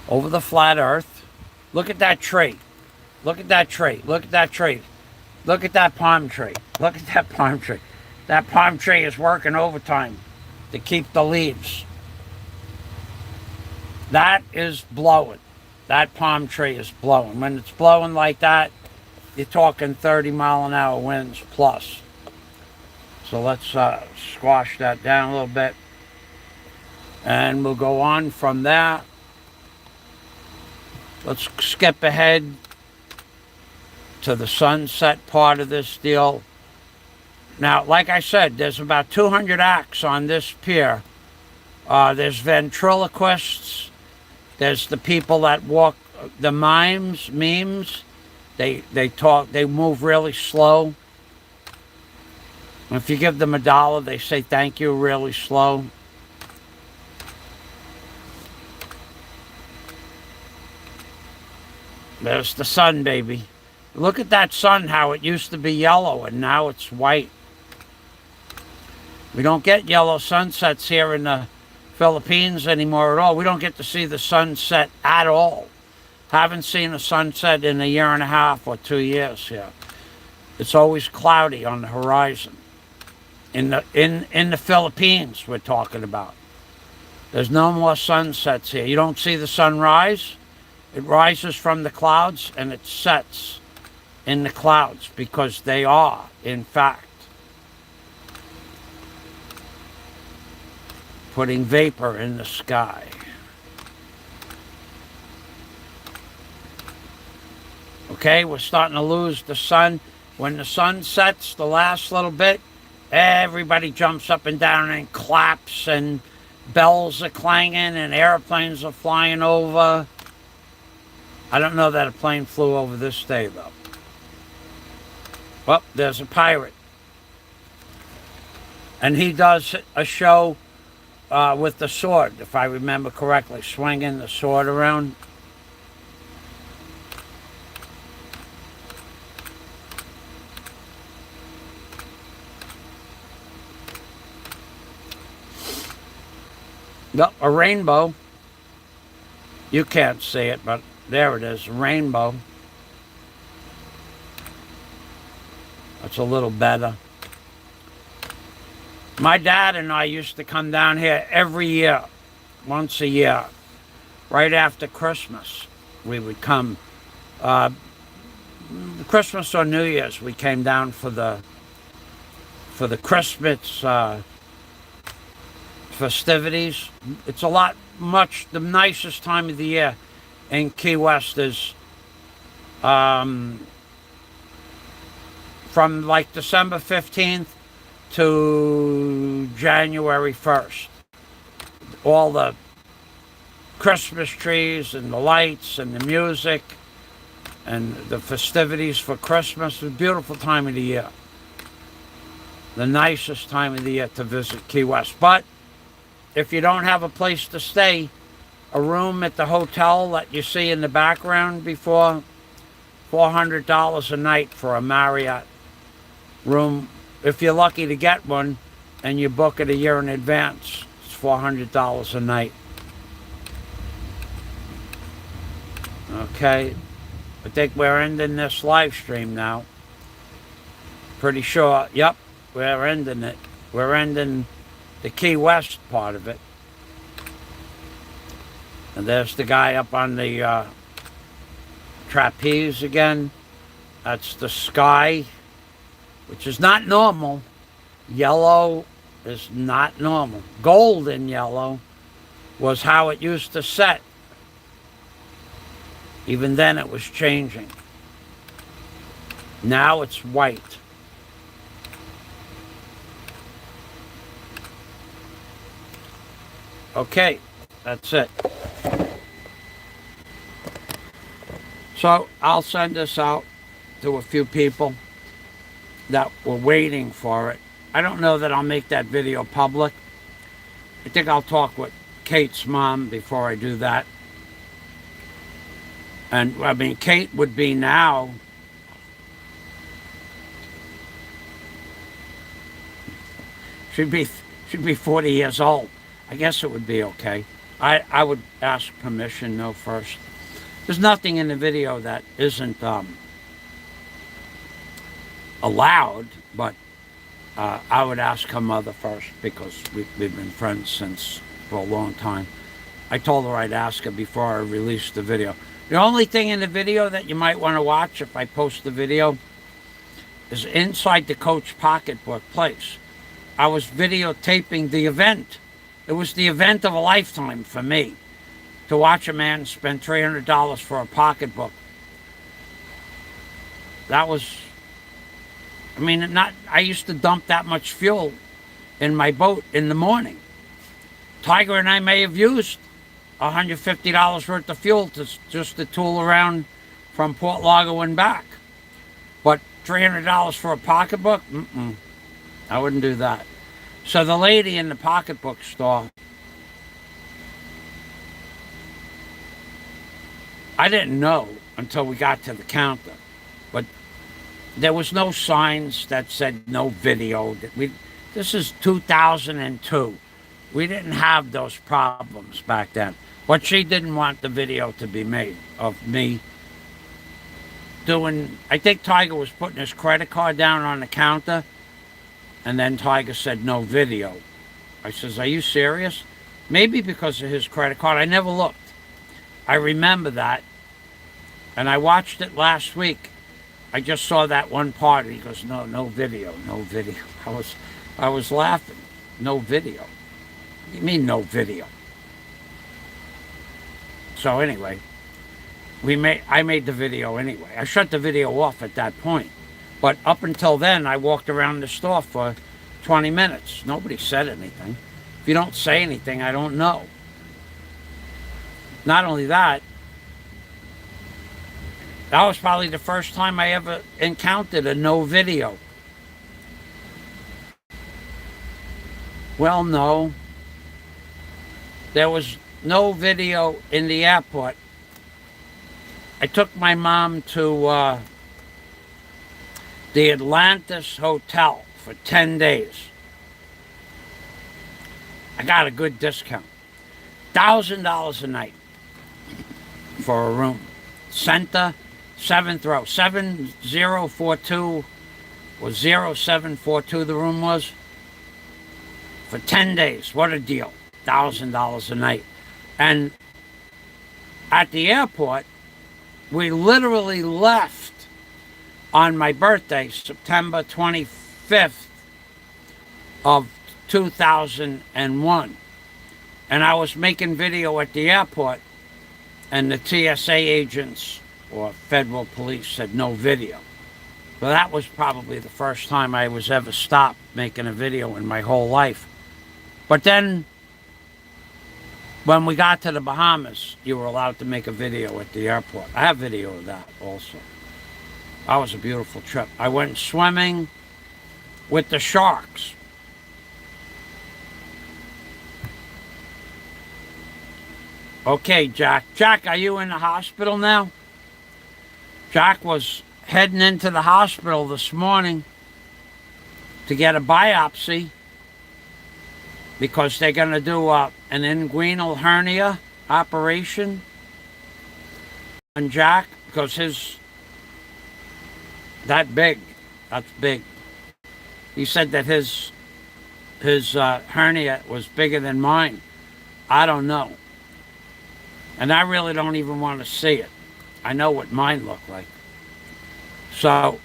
over the flat earth. Look at that tree. Look at that tree. Look at that tree. Look at that palm tree. Look at that palm tree. That palm tree is working overtime to keep the leaves. That is blowing. That palm tree is blowing. When it's blowing like that, you're talking 30-mile-an-hour winds plus. So let's squash that down a little bit. And we'll go on from that. Let's skip ahead to the sunset part of this deal. Now, like I said, there's about 200 acts on this pier. There's ventriloquists. There's the people that walk, the memes. They talk, they move really slow. If you give them $1, they say thank you really slow. There's the sun, baby. Look at that sun, how it used to be yellow and now it's white. We don't get yellow sunsets here in the Philippines anymore at all. We don't get to see the sunset at all. Haven't seen a sunset in 1.5 years or 2 years here. It's always cloudy on the horizon. In the Philippines, we're talking about. There's no more sunsets here. You don't see the sun rise. It rises from the clouds and it sets in the clouds because they are, in fact, putting vapor in the sky. Okay, we're starting to lose the sun. When the sun sets the last little bit, everybody jumps up and down and claps, and bells are clanging and airplanes are flying over. I don't know that a plane flew over this day, though. Well, there's a pirate. And he does a show with the sword, if I remember correctly, swinging the sword around. Yep, a rainbow. You can't see it, but there it is, a rainbow. That's a little better. My dad and I used to come down here every year, once a year, right after Christmas. We would come, Christmas or New Year's, we came down for the Christmas festivities. It's much the nicest time of the year in Key West is from like December 15th to January 1st. All the Christmas trees and the lights and the music and the festivities for Christmas. It's a beautiful time of the year. The nicest time of the year to visit Key West. But if you don't have a place to stay, a room at the hotel that you see in the background before, $400 a night for a Marriott room. If you're lucky to get one and you book it a year in advance, it's $400 a night. Okay, I think we're ending this live stream now. Pretty sure, yep, we're ending it. We're ending the Key West part of it. And there's the guy up on the trapeze again. That's the sky, which is not normal. Yellow is not normal. Golden yellow was how it used to set. Even then it was changing. Now it's white. Okay, that's it. So I'll send this out to a few people that were waiting for it. I don't know that I'll make that video public. I think I'll talk with Kate's mom before I do that. And I mean, Kate would be now she'd be 40 years old. I guess it would be okay. I would ask permission though first. There's nothing in the video that isn't allowed, but I would ask her mother first because we've been friends for a long time. I told her I'd ask her before I released the video. The only thing in the video that you might want to watch if I post the video is inside the Coach Pocketbook place. I was videotaping the event. It was the event of a lifetime for me to watch a man spend $300 for a pocketbook. That was, I mean, I used to dump that much fuel in my boat in the morning. Tiger and I may have used $150 worth of fuel just to tool around from Port Largo and back. But $300 for a pocketbook? I wouldn't do that. So the lady in the pocketbook store, I didn't know until we got to the counter, but there was no signs that said no video. This is 2002. We didn't have those problems back then. But she didn't want the video to be made of me doing, I think Tiger was putting his credit card down on the counter And then Tiger said, no video. I says, are you serious? Maybe because of his credit card. I never looked. I remember that. And I watched it last week. I just saw that one part. He goes, no video, no video. I was laughing. No video. What do you mean no video? So anyway, I made the video anyway. I shut the video off at that point. But up until then, I walked around the store for 20 minutes. Nobody said anything. If you don't say anything, I don't know. Not only that, that was probably the first time I ever encountered a no video. Well, no. There was no video in the airport. I took my mom to the Atlantis Hotel for 10 days. I got a good discount. $1,000 a night for a room. Center, 7th row. 7042 or 0742 the room was. For 10 days. What a deal. $1,000 a night. And at the airport, we literally left on my birthday, September 25th of 2001. And I was making video at the airport, and the TSA agents or federal police said no video. Well, that was probably the first time I was ever stopped making a video in my whole life. But then, when we got to the Bahamas, you were allowed to make a video at the airport. I have video of that also. That was a beautiful trip. I went swimming with the sharks. Okay, Jack. Jack, are you in the hospital now? Jack was heading into the hospital this morning to get a biopsy because they're going to do an inguinal hernia operation on Jack because that's big. He said that his hernia was bigger than mine. I don't know. And I really don't even want to see it. I know what mine looked like. So,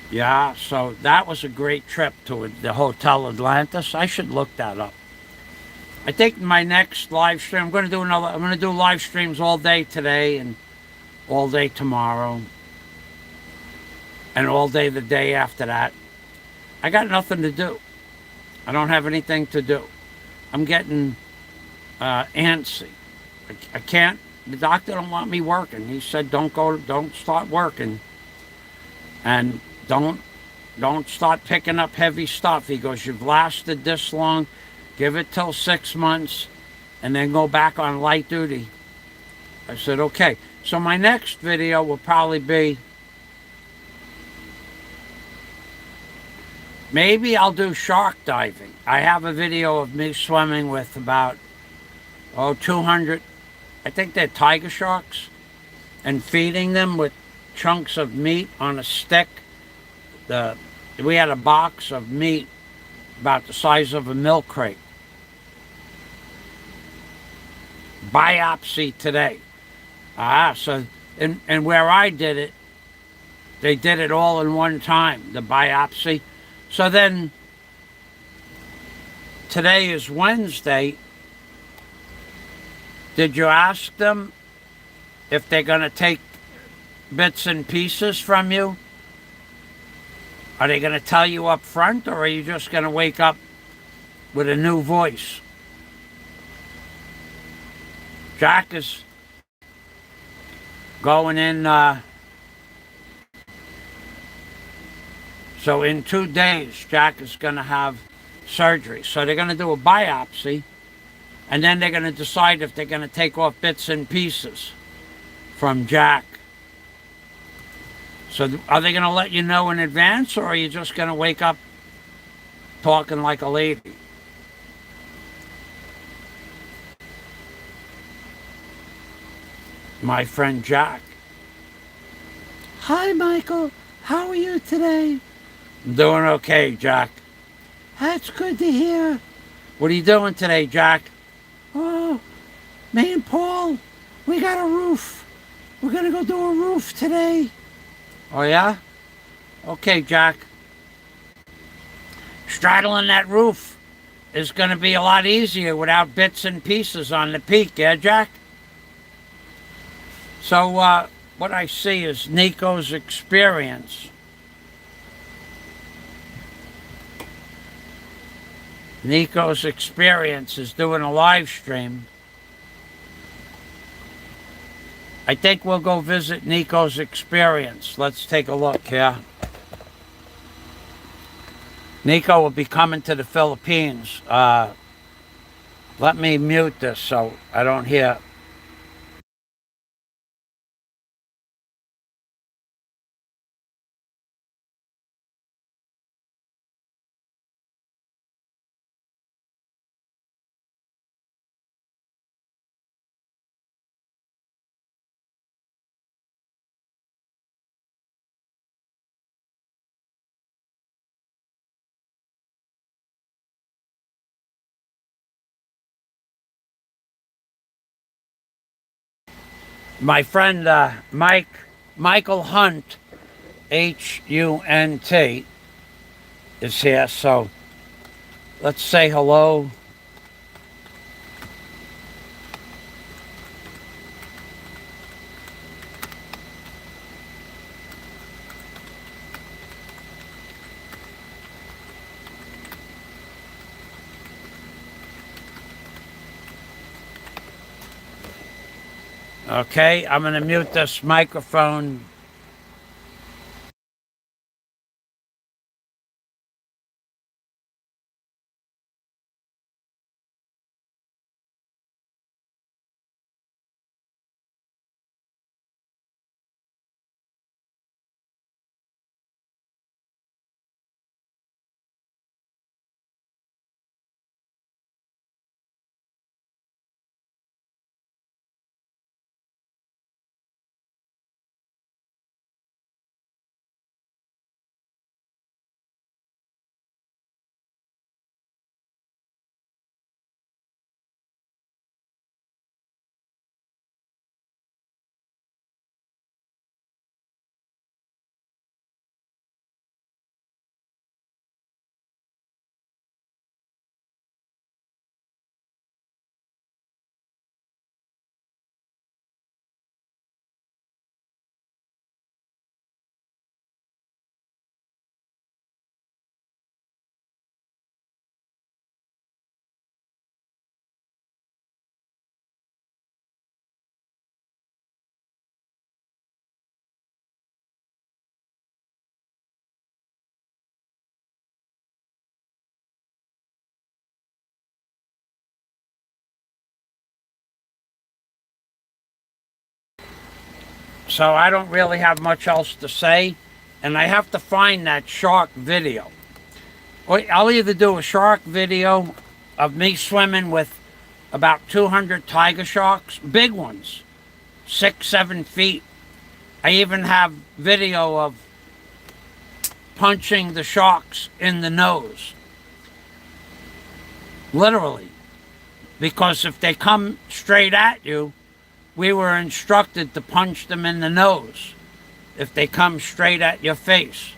yeah, so that was a great trip to the Hotel Atlantis. I should look that up. I think my next live stream, I'm going to do live streams all day today and all day tomorrow and all day the day after that. I got nothing to do. I don't have anything to do. I'm getting antsy. I can't. The doctor don't want me working. He said don't start working, and don't start picking up heavy stuff. He goes, you've lasted this long, give it till 6 months, and then go back on light duty. I said okay. So my next video will probably be, maybe I'll do shark diving. I have a video of me swimming with about 200, I think they're tiger sharks, and feeding them with chunks of meat on a stick. We had a box of meat about the size of a milk crate. Biopsy today. So and where I did it, they did it all in one time, the biopsy. So then, today is Wednesday. Did you ask them if they're going to take bits and pieces from you? Are they going to tell you up front, or are you just going to wake up with a new voice? Jack is going in, so in 2 days, Jack is going to have surgery. So they're going to do a biopsy, and then they're going to decide if they're going to take off bits and pieces from Jack. So are they going to let you know in advance, or are you just going to wake up talking like a lady? My friend Jack. Hi, Michael. How are you today? I'm doing okay, Jack. That's good to hear. What are you doing today, Jack? Oh, me and Paul, we got a roof. We're gonna go do a roof today. Oh, yeah? Okay, Jack. Straddling that roof is gonna be a lot easier without bits and pieces on the peak, yeah, Jack? So, what I see is Nico's experience. Nico's experience is doing a live stream. I think we'll go visit Nico's experience. Let's take a look here. Nico will be coming to the Philippines. Let me mute this so I don't hear. My friend Michael Hunt, Hunt, is here, so let's say hello. Okay, I'm going to mute this microphone. So I don't really have much else to say, and I have to find that shark video. I'll either do a shark video of me swimming with about 200 tiger sharks, big ones, 6-7 feet. I even have video of punching the sharks in the nose. Literally. Because if they come straight at you, we were instructed to punch them in the nose if they come straight at your face.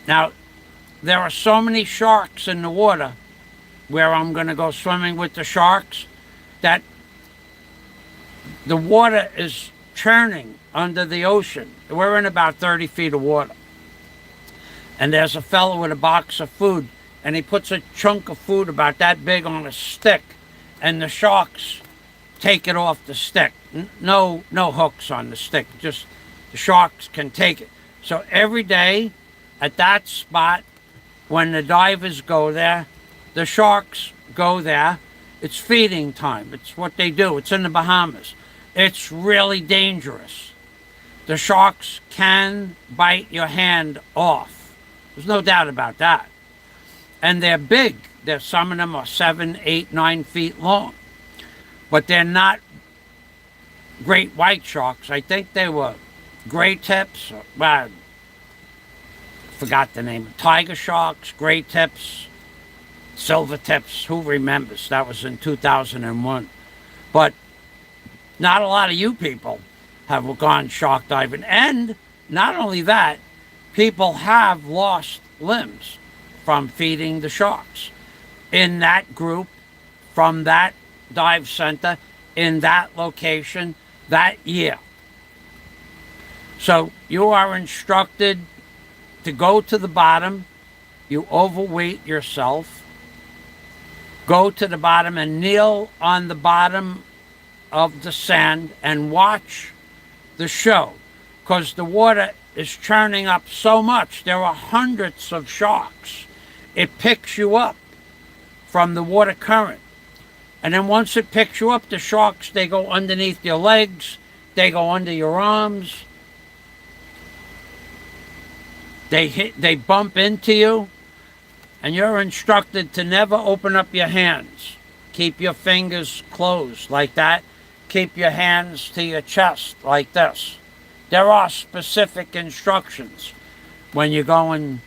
Now, there are so many sharks in the water where I'm going to go swimming with the sharks that the water is churning under the ocean. We're in about 30 feet of water. And there's a fellow with a box of food, and he puts a chunk of food about that big on a stick, and the sharks take it off the stick. No hooks on the stick, just the sharks can take it. So every day at that spot, when the divers go there, the sharks go there. It's feeding time. It's what they do. It's in the Bahamas. It's really dangerous. The sharks can bite your hand off. There's no doubt about that. And they're big. Some of them are 7, 8, 9 feet long. But they're not great white sharks. I think they were gray tips, forgot the name. Tiger sharks, gray tips, silver tips. Who remembers? That was in 2001. But not a lot of you people have gone shark diving. And not only that, people have lost limbs from feeding the sharks in that group, from that dive center, in that location, that year. So you are instructed to go to the bottom. You overweight yourself. Go to the bottom and kneel on the bottom of the sand and watch the show, because the water is churning up so much. There are hundreds of sharks. It picks you up from the water current. And then once it picks you up, the sharks, they go underneath your legs. They go under your arms. They bump into you. And you're instructed to never open up your hands. Keep your fingers closed like that. Keep your hands to your chest like this. There are specific instructions when you're going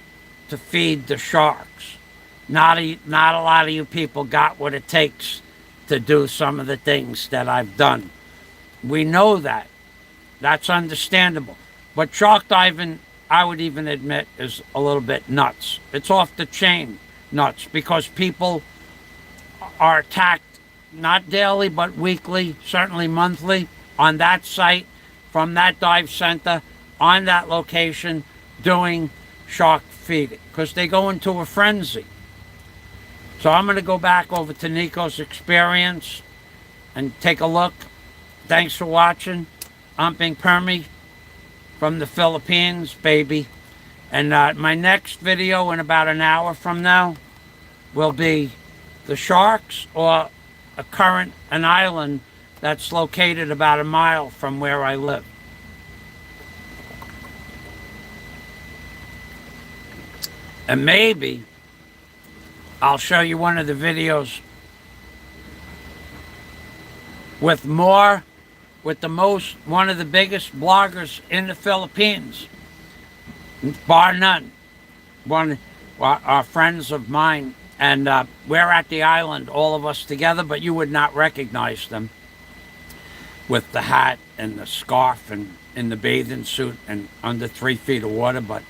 to feed the sharks. Not a lot of you people got what it takes to do some of the things that I've done. We know that. That's understandable. But shark diving, I would even admit, is a little bit nuts. It's off the chain nuts, because people are attacked not daily but weekly, certainly monthly, on that site, from that dive center, on that location, doing shark feeding, because they go into a frenzy. So I'm going to go back over to Nico's experience and take a look. Thanks for watching. I'm Ping Permy from the Philippines, baby. And my next video in about an hour from now will be the sharks, or an island that's located about a mile from where I live. And maybe I'll show you one of the videos with one of the biggest bloggers in the Philippines, bar none. Are friends of mine, and we're at the island, all of us together, but you would not recognize them with the hat and the scarf and in the bathing suit and under 3 feet of water. But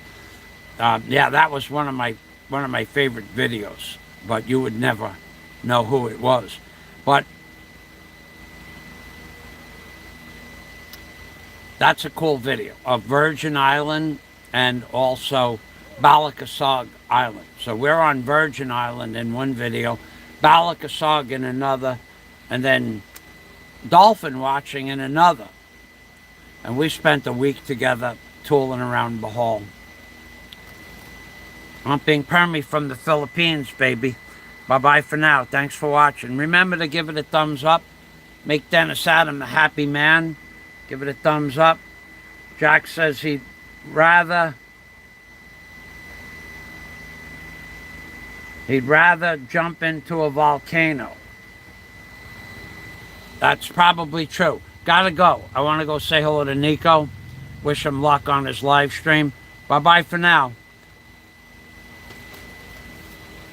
yeah, that was one of my favorite videos, but you would never know who it was. But that's a cool video of Virgin Island and also Balikasag Island. So we're on Virgin Island in one video, Balikasag in another, and then dolphin watching in another. And we spent a week together tooling around Bohol. I'm Ping Permy from the Philippines, baby. Bye-bye for now. Thanks for watching. Remember to give it a thumbs up. Make Dennis Adam a happy man. Give it a thumbs up. Jack says he'd rather jump into a volcano. That's probably true. Gotta go. I want to go say hello to Nico. Wish him luck on his live stream. Bye-bye for now.